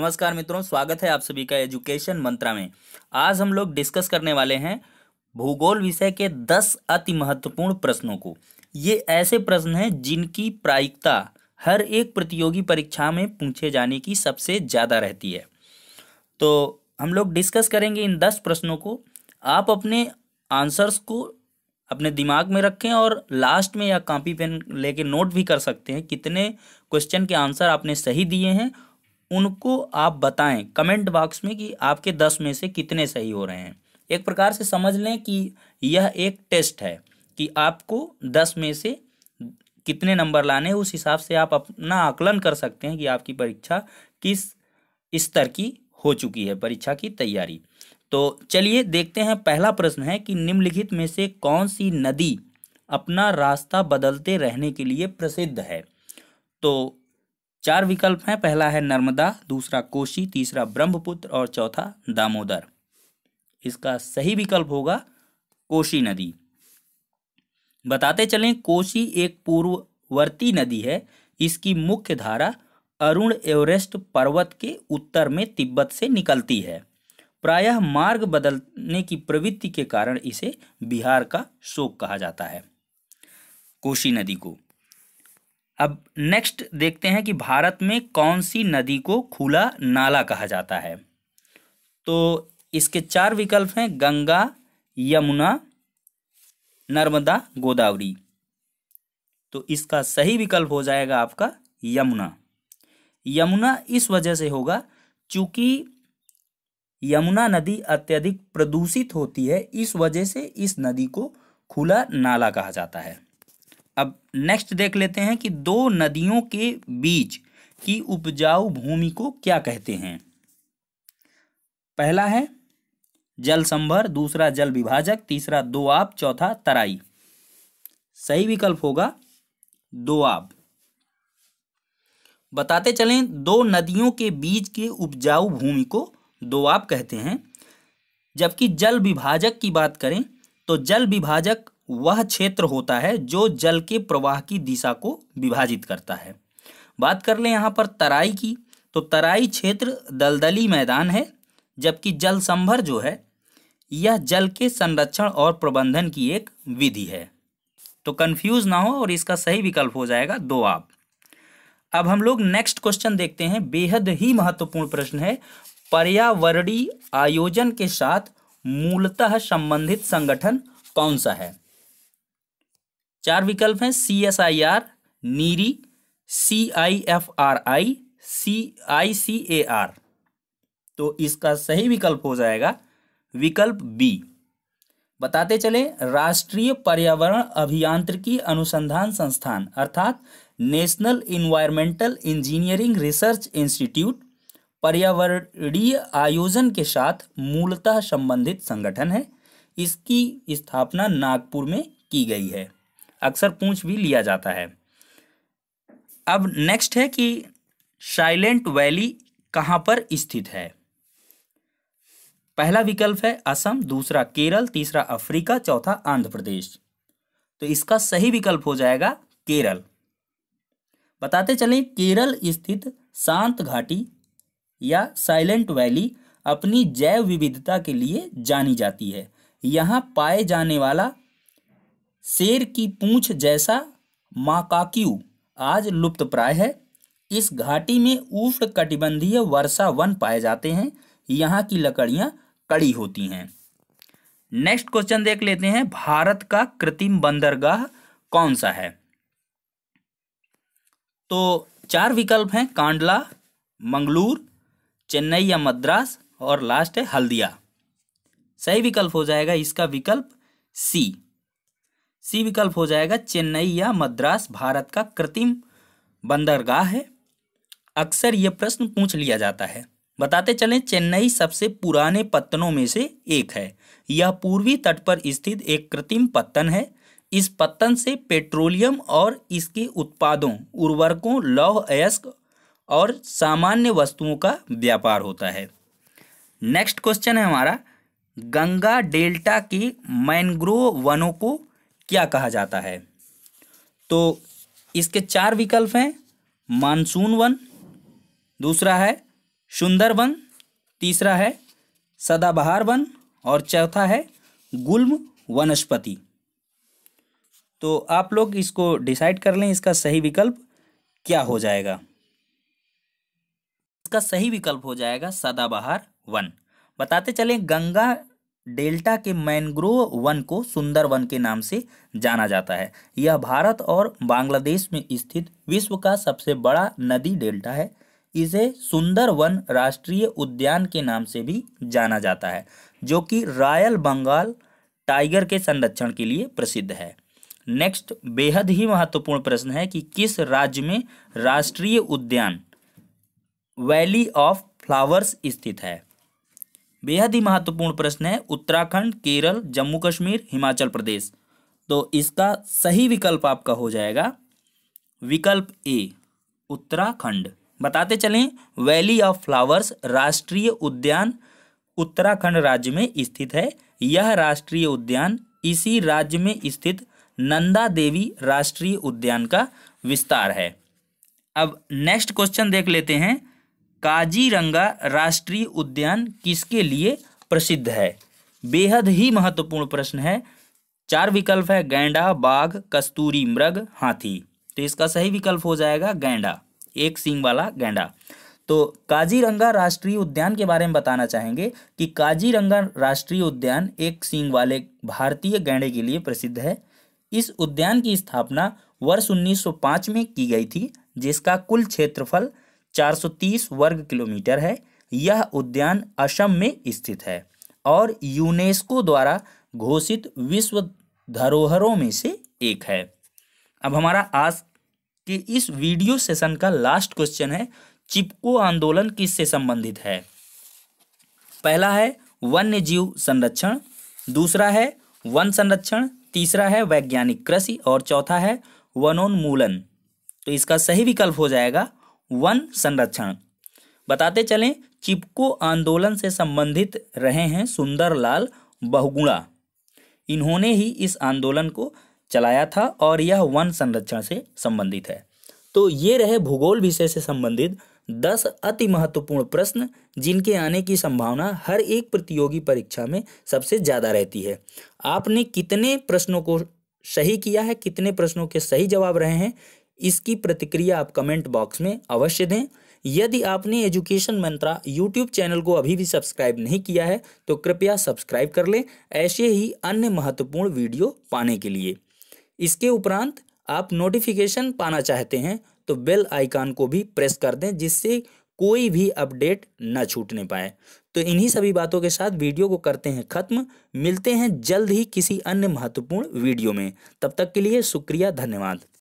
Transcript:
नमस्कार मित्रों, स्वागत है आप सभी का एजुकेशन मंत्रा में। आज हम लोग डिस्कस करने वाले हैं भूगोल विषय के 10 अति महत्वपूर्ण प्रश्नों को। ये ऐसे प्रश्न हैं जिनकी प्रायिकता हर एक प्रतियोगी परीक्षा में पूछे जाने की सबसे ज़्यादा रहती है। तो हम लोग डिस्कस करेंगे इन 10 प्रश्नों को। आप अपने आंसर्स को अपने दिमाग में रखें और लास्ट में या कॉपी पेन लेके नोट भी कर सकते हैं कितने क्वेश्चन के आंसर आपने सही दिए हैं। उनको आप बताएं कमेंट बॉक्स में कि आपके 10 में से कितने सही हो रहे हैं। एक प्रकार से समझ लें कि यह एक टेस्ट है कि आपको 10 में से कितने नंबर लाने हैं। उस हिसाब से आप अपना आकलन कर सकते हैं कि आपकी परीक्षा किस स्तर की हो चुकी है, परीक्षा की तैयारी। तो चलिए देखते हैं। पहला प्रश्न है कि निम्नलिखित में से कौन सी नदी अपना रास्ता बदलते रहने के लिए प्रसिद्ध है। तो 4 विकल्प हैं। पहला है नर्मदा, दूसरा कोसी, तीसरा ब्रह्मपुत्र और चौथा दामोदर। इसका सही विकल्प होगा कोसी नदी। बताते चलें, कोसी एक पूर्ववर्ती नदी है। इसकी मुख्य धारा अरुण एवरेस्ट पर्वत के उत्तर में तिब्बत से निकलती है। प्रायः मार्ग बदलने की प्रवृत्ति के कारण इसे बिहार का शोक कहा जाता है, कोसी नदी को। अब नेक्स्ट देखते हैं कि भारत में कौन सी नदी को खुला नाला कहा जाता है। तो इसके 4 विकल्प हैं, गंगा, यमुना, नर्मदा, गोदावरी। तो इसका सही विकल्प हो जाएगा आपका यमुना। यमुना इस वजह से होगा चूंकि यमुना नदी अत्यधिक प्रदूषित होती है, इस वजह से इस नदी को खुला नाला कहा जाता है। अब नेक्स्ट देख लेते हैं कि 2 नदियों के बीच की उपजाऊ भूमि को क्या कहते हैं। पहला है जल संभर, दूसरा जल विभाजक, तीसरा दोआब, चौथा तराई। सही विकल्प होगा दोआब। बताते चलें, 2 नदियों के बीच के उपजाऊ भूमि को दोआब कहते हैं। जबकि जल विभाजक की बात करें तो जल विभाजक वह क्षेत्र होता है जो जल के प्रवाह की दिशा को विभाजित करता है। बात कर लें यहाँ पर तराई की, तो तराई क्षेत्र दलदली मैदान है। जबकि जल संभर जो है यह जल के संरक्षण और प्रबंधन की एक विधि है। तो कंफ्यूज ना हो, और इसका सही विकल्प हो जाएगा दोआब। अब हम लोग नेक्स्ट क्वेश्चन देखते हैं। बेहद ही महत्वपूर्ण प्रश्न है। पर्यावरणीय आयोजन के साथ मूलतः संबंधित संगठन कौन सा है। 4 विकल्प हैं, CSIR, नीरी, CIFRI, CICAR। तो इसका सही विकल्प हो जाएगा विकल्प बी। बताते चले, राष्ट्रीय पर्यावरण अभियांत्रिकी अनुसंधान संस्थान अर्थात national environmental engineering research institute पर्यावरणीय आयोजन के साथ मूलतः संबंधित संगठन है। इसकी स्थापना नागपुर में की गई है। अक्सर पूछ भी लिया जाता है। अब नेक्स्ट है कि साइलेंट वैली कहाँ पर स्थित है। पहला विकल्प है असम, दूसरा केरल, तीसरा अफ्रीका, चौथा आंध्र प्रदेश। तो इसका सही विकल्प हो जाएगा केरल। बताते चलें, केरल स्थित शांत घाटी या साइलेंट वैली अपनी जैव विविधता के लिए जानी जाती है। यहाँ पाए जाने वाला शेर की पूंछ जैसा माकाक्यू आज लुप्तप्राय है। इस घाटी में उष्णकटिबंधीय वर्षा वन पाए जाते हैं। यहाँ की लकड़ियाँ कड़ी होती हैं। नेक्स्ट क्वेश्चन देख लेते हैं। भारत का कृत्रिम बंदरगाह कौन सा है। तो 4 विकल्प हैं, कांडला, मंगलूर, चेन्नई या मद्रास और लास्ट है हल्दिया। सही विकल्प हो जाएगा इसका विकल्प सी विकल्प हो जाएगा चेन्नई या मद्रास भारत का कृत्रिम बंदरगाह है। अक्सर यह प्रश्न पूछ लिया जाता है। बताते चलें, चेन्नई सबसे पुराने पत्तनों में से एक है। यह पूर्वी तट पर स्थित एक कृत्रिम पत्तन है। इस पत्तन से पेट्रोलियम और इसके उत्पादों, उर्वरकों, लौह अयस्क और सामान्य वस्तुओं का व्यापार होता है। नेक्स्ट क्वेश्चन है हमारा, गंगा डेल्टा के मैंग्रोव वनों को क्या कहा जाता है। तो इसके 4 विकल्प हैं, मानसून वन, दूसरा है सुंदर वन, तीसरा है सदाबहार वन और चौथा है गुल्म वनस्पति। तो आप लोग इसको डिसाइड कर लें, इसका सही विकल्प क्या हो जाएगा। इसका सही विकल्प हो जाएगा सदाबहार वन। बताते चलें, गंगा डेल्टा के मैंग्रोव वन को सुंदर वन के नाम से जाना जाता है। यह भारत और बांग्लादेश में स्थित विश्व का सबसे बड़ा नदी डेल्टा है। इसे सुंदर वन राष्ट्रीय उद्यान के नाम से भी जाना जाता है, जो कि रॉयल बंगाल टाइगर के संरक्षण के लिए प्रसिद्ध है। नेक्स्ट बेहद ही महत्वपूर्ण प्रश्न है कि किस राज्य में राष्ट्रीय उद्यान वैली ऑफ फ्लावर्स स्थित है। बेहद ही महत्वपूर्ण प्रश्न है। उत्तराखंड, केरल, जम्मू कश्मीर, हिमाचल प्रदेश। तो इसका सही विकल्प आपका हो जाएगा विकल्प ए, उत्तराखंड। बताते चलें, वैली ऑफ फ्लावर्स राष्ट्रीय उद्यान उत्तराखंड राज्य में स्थित है। यह राष्ट्रीय उद्यान इसी राज्य में स्थित नंदा देवी राष्ट्रीय उद्यान का विस्तार है। अब नेक्स्ट क्वेश्चन देख लेते हैं, काजीरंगा राष्ट्रीय उद्यान किसके लिए प्रसिद्ध है। बेहद ही महत्वपूर्ण प्रश्न है। 4 विकल्प है, गैंडा, बाघ, कस्तूरी मृग, हाथी। तो इसका सही विकल्प हो जाएगा गैंडा, एक सींग वाला गैंडा। तो काजीरंगा राष्ट्रीय उद्यान के बारे में बताना चाहेंगे कि काजीरंगा राष्ट्रीय उद्यान एक सींग वाले भारतीय गैंडे के लिए प्रसिद्ध है। इस उद्यान की स्थापना वर्ष 1905 में की गई थी, जिसका कुल क्षेत्रफल 430 वर्ग किलोमीटर है। यह उद्यान असम में स्थित है और यूनेस्को द्वारा घोषित विश्व धरोहरों में से एक है। अब हमारा आज के इस वीडियो सेशन का लास्ट क्वेश्चन है, चिपको आंदोलन किससे संबंधित है। पहला है वन्य जीव संरक्षण, दूसरा है वन संरक्षण, तीसरा है वैज्ञानिक कृषि और चौथा है वनोन्मूलन। तो इसका सही विकल्प हो जाएगा वन संरक्षण। बताते चलें, चिपको आंदोलन से संबंधित रहे हैं सुंदरलाल बहुगुणा। इन्होंने ही इस आंदोलन को चलाया था और यह वन संरक्षण से संबंधित है। तो ये रहे भूगोल विषय से संबंधित 10 अति महत्वपूर्ण प्रश्न, जिनके आने की संभावना हर एक प्रतियोगी परीक्षा में सबसे ज़्यादा रहती है। आपने कितने प्रश्नों को सही किया है, कितने प्रश्नों के सही जवाब रहे हैं, इसकी प्रतिक्रिया आप कमेंट बॉक्स में अवश्य दें। यदि आपने एजुकेशन मंत्रा यूट्यूब चैनल को अभी भी सब्सक्राइब नहीं किया है तो कृपया सब्सक्राइब कर लें, ऐसे ही अन्य महत्वपूर्ण वीडियो पाने के लिए। इसके उपरांत आप नोटिफिकेशन पाना चाहते हैं तो बेल आइकन को भी प्रेस कर दें, जिससे कोई भी अपडेट न छूटने पाए। तो इन्हीं सभी बातों के साथ वीडियो को करते हैं खत्म। मिलते हैं जल्द ही किसी अन्य महत्वपूर्ण वीडियो में। तब तक के लिए शुक्रिया, धन्यवाद।